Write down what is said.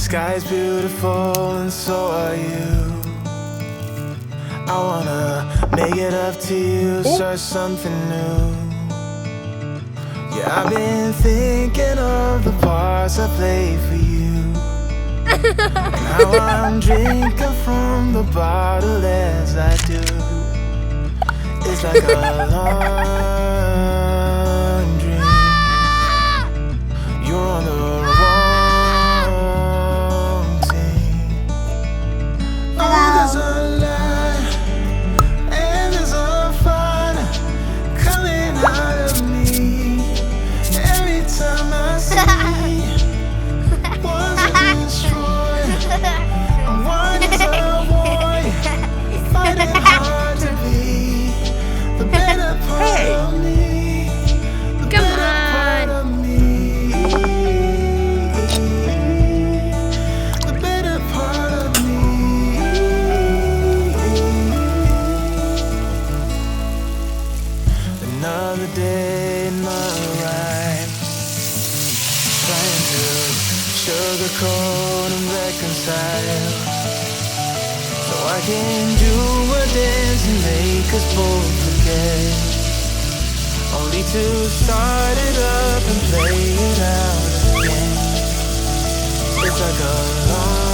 sky's beautiful and so are you. I wanna make it up to you, start something new. Yeah, I've been thinking of the parts I played for you. Now I'm drinking from the bottle as I do. It's like a long dream. You're on the wrong team. Oh, there's a light and there's a fire coming out of me every time I see one's destroyed and one is a boy fighting hard to be the better part of me. The better part of me. The better part of me. Another day, another rhyme. Trying to sugarcoat and reconcile, so I can do a dance and make us both forget, only to start it up and play it out again. It's like a long